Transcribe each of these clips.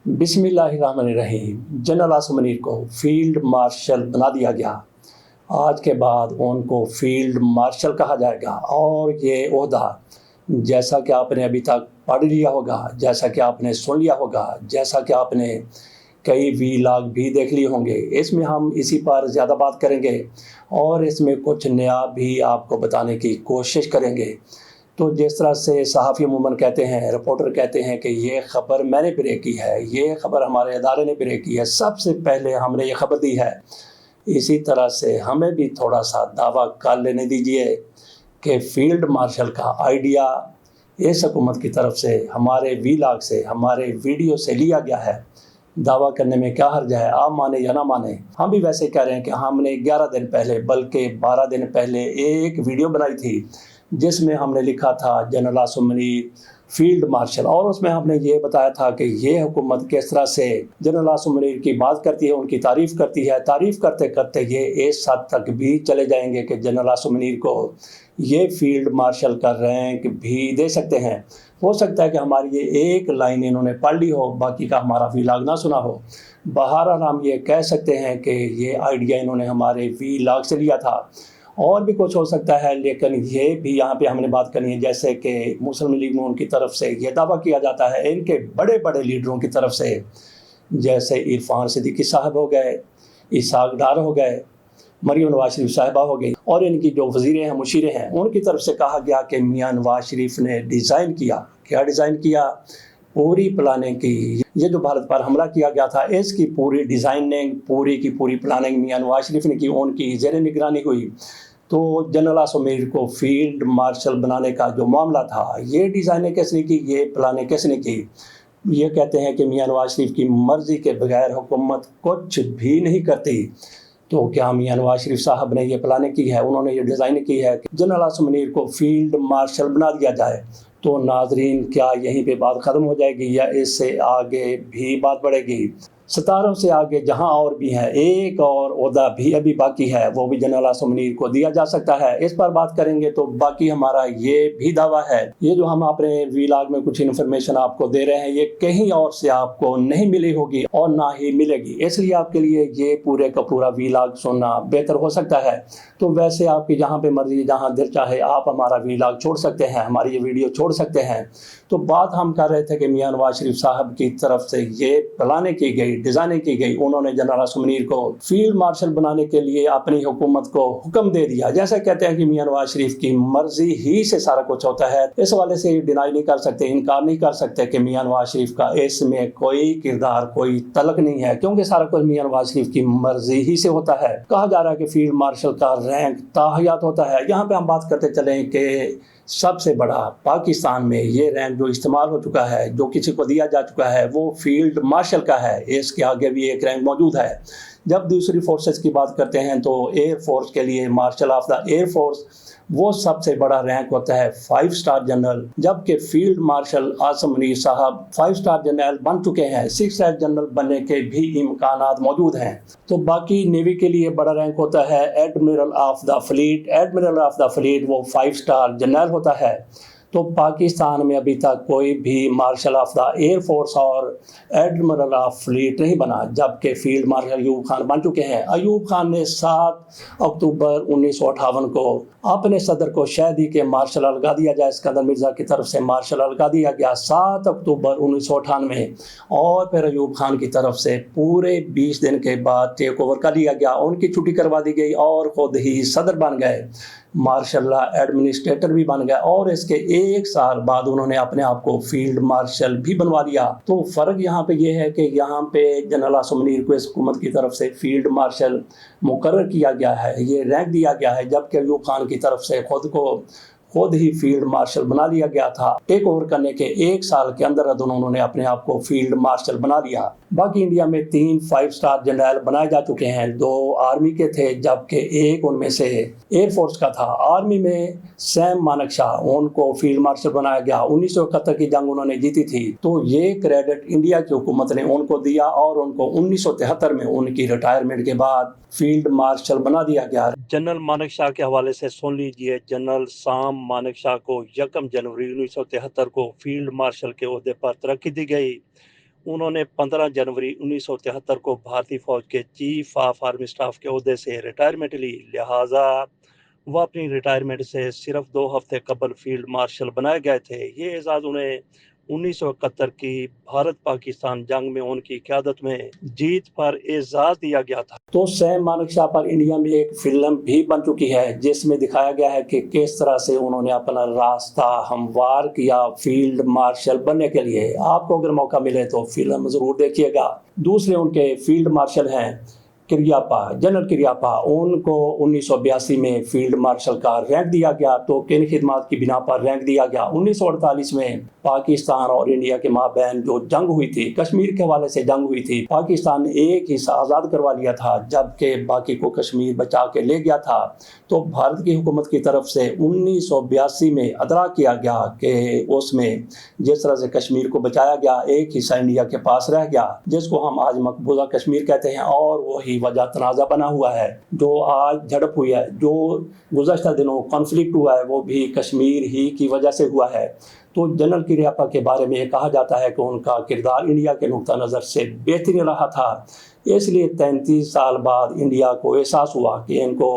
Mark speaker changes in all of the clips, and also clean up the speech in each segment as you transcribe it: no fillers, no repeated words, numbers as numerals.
Speaker 1: बिस्मिल्लाहिर्रहमानिर्रहीम। जनरल आसिम मुनीर को field marshal बना दिया गया। आज के बाद उनको फील्ड मार्शल कहा जाएगा और ये ओहदा जैसा कि आपने अभी तक पढ़ लिया होगा, जैसा कि आपने सुन लिया होगा, जैसा कि आपने कई वीलॉग भी देख लिए होंगे, इसमें हम इसी पर ज़्यादा बात करेंगे और इसमें कुछ नया भी आपको बताने की कोशिश करेंगे। तो जिस तरह से सहाफ़ी अमूमन कहते हैं, रिपोर्टर कहते हैं कि ये ख़बर मैंने ब्रेक की है, ये ख़बर हमारे अदारे ने ब्रेक की है, सबसे पहले हमने ये ख़बर दी है, इसी तरह से हमें भी थोड़ा सा दावा कर लेने दीजिए कि फ़ील्ड मार्शल का आइडिया इस हुकूमत की तरफ से हमारे वीलॉग से, हमारे वीडियो से लिया गया है। दावा करने में क्या हर्ज है, आप माने या ना माने। हम भी वैसे कह रहे हैं कि हमने 11 दिन पहले बल्कि 12 दिन पहले एक वीडियो बनाई थी जिसमें हमने लिखा था general Asim Munir field marshal, और उसमें हमने ये बताया था कि ये हुकूमत किस तरह से जनरल आसिम मुनीर की बात करती है, उनकी तारीफ़ करती है। तारीफ़ करते करते ये इस हद तक भी चले जाएंगे कि जनरल आसिम मुनीर को ये फील्ड मार्शल का रैंक भी दे सकते हैं। हो सकता है कि हमारी ये एक लाइन इन्होंने पढ़ ली हो, बाकी का हमारा वीलॉग ना सुना हो। बहरहाल हम ये कह सकते हैं कि ये आइडिया इन्होंने हमारे वीलॉग से लिया था। और भी कुछ हो सकता है, लेकिन ये भी यहाँ पे हमने बात करनी है, जैसे कि मुस्लिम लीग नून की तरफ से ये दावा किया जाता है, इनके बड़े बड़े लीडरों की तरफ से, जैसे इरफान सिद्दीकी साहब हो गए, इसहाक डार हो गए, मरियम नवाज शरीफ साहिबा हो गई, और इनकी जो वज़ीरें हैं, मुशीरें हैं, उनकी तरफ से कहा गया कि मियाँ नवाज शरीफ ने डिज़ाइन किया। क्या डिज़ाइन किया? पूरी प्लानिंग की। ये जो भारत पर हमला किया गया था, इसकी पूरी डिज़ाइनिंग, पूरी की पूरी प्लानिंग मियाँ नवाज शरीफ ने की, उनकी ज़ेर निगरानी हुई। तो जनरल आसिम मुनीर को फील्ड मार्शल बनाने का जो मामला था, ये डिज़ाइनिंग किसने की, ये प्लानिंग किसने की? ये कहते हैं कि मियाँ नवाज शरीफ की मर्ज़ी के बगैर हुकूमत कुछ भी नहीं करती। तो क्या मियाँ नवाज शरीफ साहब ने ये प्लानिंग की है, उन्होंने ये डिज़ाइन की है कि जनरल आसिम मुनीर को फील्ड मार्शल बना दिया जाए? तो नाजरीन, क्या यहीं पे बात ख़त्म हो जाएगी या इससे आगे भी बात बढ़ेगी? सितारों से आगे जहां और भी हैं, एक और ओहदा भी अभी बाकी है, वो भी जनरल आसिम मुनीर को दिया जा सकता है। इस पर बात करेंगे। तो बाकी हमारा ये भी दावा है, ये जो हम अपने वीलॉग में कुछ इन्फॉर्मेशन आपको दे रहे हैं, ये कहीं और से आपको नहीं मिली होगी और ना ही मिलेगी, इसलिए आपके लिए ये पूरे का पूरा वीलॉग सुनना बेहतर हो सकता है। तो वैसे आपकी जहाँ पे मर्जी, जहाँ दिल चाहे, आप हमारा वीलॉग छोड़ सकते हैं, हमारी ये वीडियो छोड़ सकते हैं। तो बात हम कर रहे थे कि मियाँ नवाज शरीफ साहब की तरफ से ये प्लानिंग की गई, डिज़ाइनिंग की गई, उन्होंने जनरल आसिम मुनीर को फील्ड मार्शल बनाने के लिए अपनी हुकूमत को हुक्म दे दिया। जैसे कहते हैं कि मियाँ नवाज शरीफ की मर्जी ही से सारा कुछ होता है, इस वाले से डिनाई नहीं कर सकते, इनकार नहीं कर सकते कि मियाँ नवाज शरीफ का इसमें कोई किरदार, कोई तलक नहीं है, क्योंकि सारा कुछ मियाँ नवाज शरीफ की मर्जी ही से होता है। कहा जा रहा है कि फील्ड मार्शल का रैंक ताहयात होता है। यहाँ पे हम बात करते चलें कि सबसे बड़ा पाकिस्तान में ये रैंक जो इस्तेमाल हो चुका है, जो किसी को दिया जा चुका है, वो फील्ड मार्शल का है। इसके आगे भी एक रैंक मौजूद है। जब दूसरी फोर्सेस की बात करते हैं तो एयर फोर्स के लिए marshal of the air force, वो सबसे बड़ा रैंक होता है 5 स्टार जनरल, जबकि फील्ड मार्शल आसिम मुनीर साहब 5 स्टार जनरल बन चुके हैं। 6 स्टार जनरल बनने के भी इम्कानात मौजूद हैं। तो बाकी नेवी के लिए बड़ा रैंक होता है admiral of the fleet. Admiral of the fleet वो 5 स्टार जनरल होता है। तो पाकिस्तान में अभी तक कोई भी marshal of the air force और एडमिरल ऑफ फ्लीट नहीं बना, जबकि फील्ड मार्शल अयूब खान बन चुके हैं। अयूब खान ने 7 अक्टूबर 1958 को अपने सदर को शह दी कि मार्शल लगा दिया जाए। सिकंदर मिर्ज़ा की तरफ से मार्शल लगा दिया गया 7 अक्टूबर 1998, और फिर अयूब खान की तरफ से पूरे 20 दिन के बाद टेक ओवर कर लिया गया, उनकी छुट्टी करवा दी गई और ख़ुद ही सदर बन गए, मार्शल एडमिनिस्ट्रेटर भी बन गए, और इसके 1 साल बाद उन्होंने अपने आप को फील्ड मार्शल भी बनवा लिया। तो फ़र्क यहाँ पे ये है कि यहाँ पे जनरल आसिम मुनीर को इस हुकूमत की तरफ से फील्ड मार्शल मुकर्रर किया गया है, ये रैंक दिया गया है, जबकि अयूब खान की तरफ से खुद ही फील्ड मार्शल बना लिया गया था। टेक ओवर करने के 1 साल के अंदर उन्होंने अपने आप को फील्ड मार्शल बना लिया। बाकी इंडिया में 3 5 स्टार जनरल बनाए जा चुके हैं, 2 आर्मी के थे, जबकि एक उनमें से एयर फोर्स का था। आर्मी में सैम मानेकशॉ, उनको फील्ड मार्शल बनाया गया। 1971 की जंग उन्होंने जीती थी, तो ये क्रेडिट इंडिया की हुकूमत ने उनको दिया, और उनको 1973 में उनकी रिटायरमेंट के बाद फील्ड मार्शल बना दिया गया। जनरल मानेकशॉ के हवाले से सुन लीजिए। जनरल साम मानेकशॉ को 1 जनवरी 1973 को फील्ड मार्शल के ओहदे पर तरक्की दी गई। انہوں نے 15 जनवरी 1973 को भारतीय फौज के चीफ ऑफ आर्मी स्टाफ के ओहदे से रिटायरमेंट ली, लिहाजा वो अपनी रिटायरमेंट से सिर्फ 2 हफ्ते कबल फील्ड मार्शल बनाए गए थे। ये एजाज़ उन्हें 1971 की भारत पाकिस्तान जंग में उनकी क़यादत में जीत पर एजाज़ दिया गया था। तो सैम मानेकशॉ पर इंडिया में एक फिल्म भी बन चुकी है जिसमें दिखाया गया है कि किस तरह से उन्होंने अपना रास्ता हमवार किया फील्ड मार्शल बनने के लिए। आपको अगर मौका मिले तो फिल्म ज़रूर देखिएगा। दूसरे उनके फील्ड मार्शल हैं किरियाप्पा, जनरल किरियाप्पा। उनको 1982 में फील्ड मार्शल का रैंक दिया गया। तो किन खिदमात की बिना पर रैंक दिया गया? 1948 में पाकिस्तान और इंडिया के माबैन जो जंग हुई थी, कश्मीर के हवाले से जंग हुई थी, पाकिस्तान ने एक हिस्सा आज़ाद करवा लिया था जबकि बाकी को कश्मीर बचा के ले गया था। तो भारत की हुकूमत की तरफ से 1982 में अदरा किया गया कि उसमें जिस तरह से कश्मीर को बचाया गया, एक हिस्सा इंडिया के पास रह गया जिसको हम आज मकबूजा कश्मीर कहते हैं, और वही वजह तनाज़ा बना हुआ है। जो आज झड़प हुई है, जो गुज़श्ता दिनों कॉन्फ्लिक्ट हुआ है, वो भी कश्मीर ही की वजह से हुआ है। तो जनरल किरियाप्पा के बारे में ये कहा जाता है कि उनका किरदार इंडिया के नुक्ता नज़र से बेहतरीन रहा था। इसलिए 33 साल बाद इंडिया को एहसास हुआ कि इनको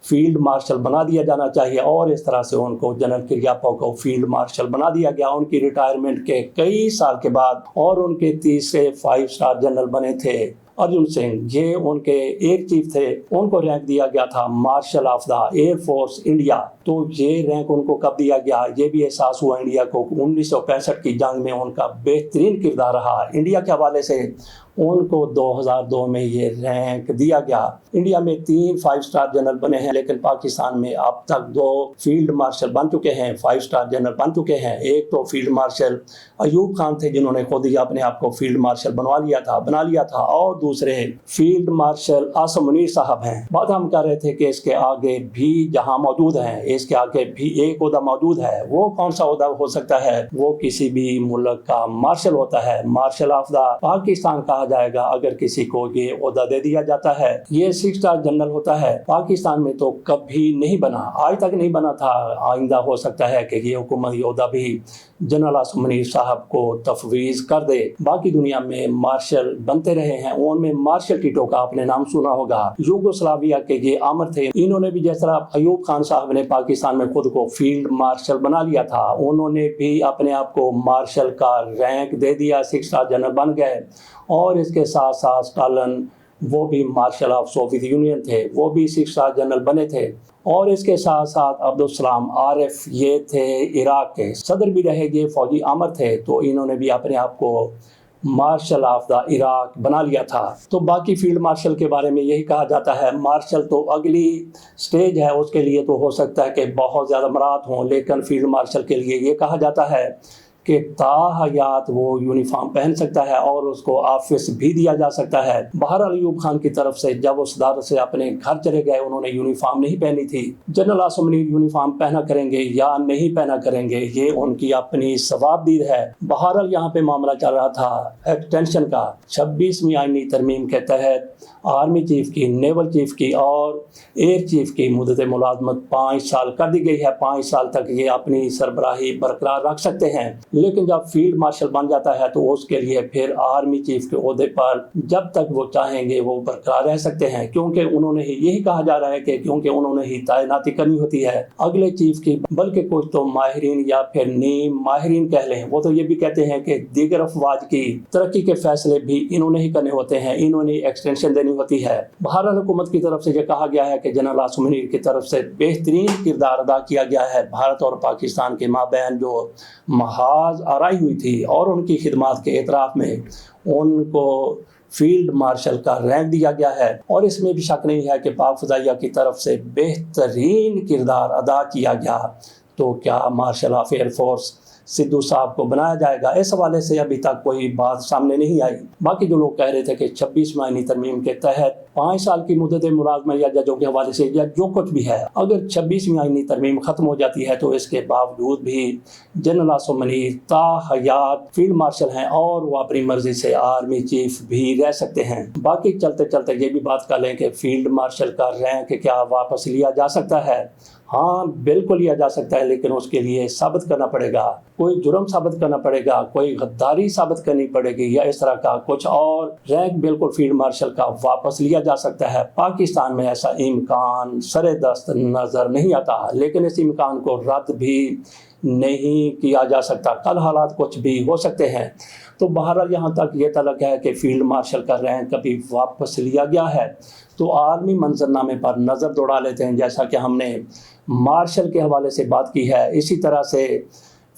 Speaker 1: फील्ड मार्शल बना दिया जाना चाहिए, और इस तरह से उनको जनरल किरियाप्पा को फील्ड मार्शल बना दिया गया उनकी रिटायरमेंट के कई साल के बाद। और उनके तीसरे 5 स्टार जनरल बने थे अर्जुन सिंह। ये उनके एयर चीफ थे, उनको रैंक दिया गया था marshal of the air force India. तो ये रैंक उनको कब दिया गया? ये भी एहसास हुआ इंडिया को 1965 की जंग में उनका बेहतरीन किरदार रहा। इंडिया के हवाले से उनको 2002 में ये रैंक दिया गया। इंडिया में 3 5 स्टार जनरल बने हैं, लेकिन पाकिस्तान में अब तक 2 फील्ड मार्शल बन चुके हैं, 5 स्टार जनरल बन चुके हैं। एक तो फील्ड मार्शल अयूब खान थे जिन्होंने खुद ही अपने आप को फील्ड मार्शल बना लिया था, और दूसरे फील्ड मार्शल आसम मुनीर साहब हैं। बात हम कर रहे थे कि इसके आगे भी जहां मौजूद हैं, इसके आगे भी एक ओहदा मौजूद है। वो कौन सा ओहदा हो सकता है? वो किसी भी मुल्क का मार्शल होता है। मार्शल ऑफ द पाकिस्तान कहा जाएगा अगर किसी को ये ओहदा दे दिया जाता है। ये 6 स्टार जनरल होता है। पाकिस्तान में तो कभी नहीं बना, आज तक नहीं बना था। आइंदा हो सकता है कि ये हुकूमत ये ओहदा भी जनरल आसम मुनीर साहब को तफवीज़ कर दे। बाकी दुनिया में मार्शल बनते रहे हैं, उनमें मार्शल टीटो का आपने नाम सुना होगा, यूगोस्लाविया के ये आमर थे। इन्होंने भी जिस तरह अयूब खान साहब ने पाकिस्तान में खुद को फील्ड मार्शल बना लिया था, उन्होंने भी अपने आप को मार्शल का रैंक दे दिया, 6 स्टार जनरल बन गए। और इसके साथ साथ स्टालिन, वो भी मार्शल ऑफ सोवियत यूनियन थे, वो भी 6 स्टार जनरल बने थे। और इसके साथ साथ अब्दुल सलाम आरिफ, ये थे इराक के सदर भी रहे, ये फौजी आमर थे। तो इन्होंने भी अपने आप को मार्शल ऑफ द इराक बना लिया था। तो बाकी फील्ड मार्शल के बारे में यही कहा जाता है। मार्शल तो अगली स्टेज है, उसके लिए तो हो सकता है कि बहुत ज़्यादा मराहत हों, लेकिन फील्ड मार्शल के लिए ये कहा जाता है कि ताहयात वो यूनिफॉर्म पहन सकता है और उसको ऑफिस भी दिया जा सकता है। बहरहाल अयूब खान की तरफ से जब वो सदारत से अपने घर चले गए, उन्होंने यूनिफॉर्म नहीं पहनी थी। जनरल आसम मुनीर यूनिफॉर्म पहना करेंगे या नहीं पहना करेंगे, ये उनकी अपनी सवाबदीद है। बहरहाल यहाँ पे मामला चल रहा था एक्सटेंशन का। 26वीं आईनी तरमीम के तहत आर्मी चीफ की, नेवल चीफ की और एयर चीफ की मुद्दत मुलाजमत 5 साल कर दी गई है। 5 साल तक ये अपनी सरबराही बरकरार रख सकते हैं, लेकिन जब फील्ड मार्शल बन जाता है तो उसके लिए फिर आर्मी चीफ के ओहदे पर जब तक वो चाहेंगे वो बरकरार रह सकते हैं, क्योंकि उन्होंने ही यही कहा जा रहा है कि क्योंकि उन्होंने ही तैनाती करनी होती है अगले चीफ की। बल्कि कुछ तो माहिरीन या फिर नीम माहिरीन कह लें, वो तो ये भी कहते हैं कि दीगर अफवाज की तरक्की के फैसले भी इन्होंने ही करने होते हैं, इन्होंने एक्सटेंशन देनी होती है। बहरहाल हुकूमत की तरफ से ये कहा गया है कि जनरल आसम मुनीर की तरफ से बेहतरीन किरदार अदा किया गया है। भारत और पाकिस्तान के माबैन जो महाज आराई हुई थी और उनकी खिदमात के एतराफ़ में उनको फील्ड मार्शल का रैंक दिया गया है। और इसमें भी शक नहीं है कि पाक फ़ज़ाइया की तरफ से बेहतरीन किरदार अदा किया गया। तो क्या marshal of air force Sidhu साहब को बनाया जाएगा? इस हवाले से अभी तक कोई बात सामने नहीं आई। बाकी जो लोग कह रहे थे कि 26वीं आईनी तरमीम के तहत 5 साल की मुद्दत मुलाज़मत या जजों के हवाले से या जो कुछ भी है, अगर 26वीं आईनी तरमीम ख़त्म हो जाती है तो इसके बावजूद भी जनरल आसम मुनीर ताहयात फील्ड मार्शल हैं और वो अपनी मर्जी से आर्मी चीफ भी रह सकते हैं। बाकी चलते चलते ये भी बात कर लें कि फील्ड मार्शल का रैंक क्या वापस लिया जा सकता है? ہاں بالکل لیا جا سکتا ہے، لیکن اس کے لیے ثابت کرنا پڑے گا، کوئی جرم ثابت کرنا پڑے گا، کوئی غداری ثابت کرنی پڑے گی یا اس طرح کا کچھ اور، رینک بالکل فیلڈ مارشل کا واپس لیا جا سکتا ہے۔ پاکستان میں ایسا امکان سر دست نظر نہیں آتا، لیکن اس امکان کو رد بھی نہیں کیا جا سکتا، کل حالات کچھ بھی ہو سکتے ہیں۔ تو بہرحال یہاں تک یہ تعلق ہے کہ فیلڈ مارشل کا رینک کبھی واپس لیا گیا ہے، تو عالمی منظرنامے پر نظر دوڑا لیتے ہیں۔ جیسا کہ ہم نے مارشل کے حوالے سے بات کی ہے، اسی طرح سے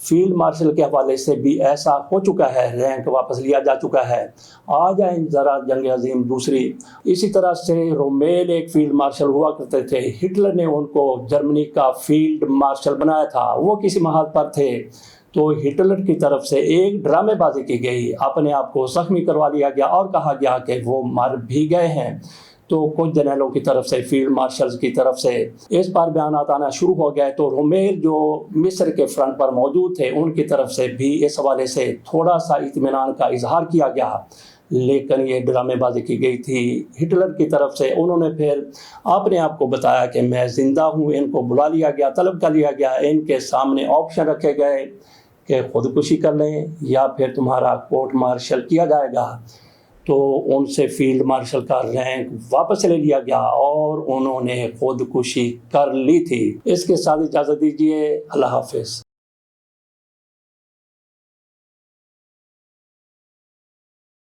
Speaker 1: فیلڈ مارشل کے حوالے سے بھی ایسا ہو چکا ہے، رینک واپس لیا جا چکا ہے۔ آ جائیں ذرا جنگ عظیم دوسری۔ اسی طرح سے رومیل ایک فیلڈ مارشل ہوا کرتے تھے، ہٹلر نے ان کو جرمنی کا فیلڈ مارشل بنایا تھا، وہ کسی محل پر تھے تو ہٹلر کی طرف سے ایک ڈرامے بازی کی گئی، اپنے آپ کو زخمی کروا لیا گیا اور کہا گیا کہ وہ مر بھی گئے ہیں۔ تو کچھ جنرلوں کی طرف سے، فیلڈ مارشلز کی طرف سے اس پر بیانات آنا شروع ہو گئے، تو رومیل جو مصر کے فرنٹ پر موجود تھے ان کی طرف سے بھی اس حوالے سے تھوڑا سا اطمینان کا اظہار کیا گیا، لیکن یہ ڈرامے بازی کی گئی تھی ہٹلر کی طرف سے۔ انہوں نے پھر اپنے آپ کو بتایا کہ میں زندہ ہوں، ان کو بلا لیا گیا، طلب کر لیا گیا، ان کے سامنے آپشن رکھے گئے کہ خودکشی کر لیں یا پھر تمہارا کورٹ مارشل کیا جائے گا۔ تو ان سے فیلڈ مارشل کا رینک واپس لے لیا گیا اور انہوں نے خودکشی کر لی تھی۔ اس کے ساتھ اجازت دیجیے، اللہ حافظ۔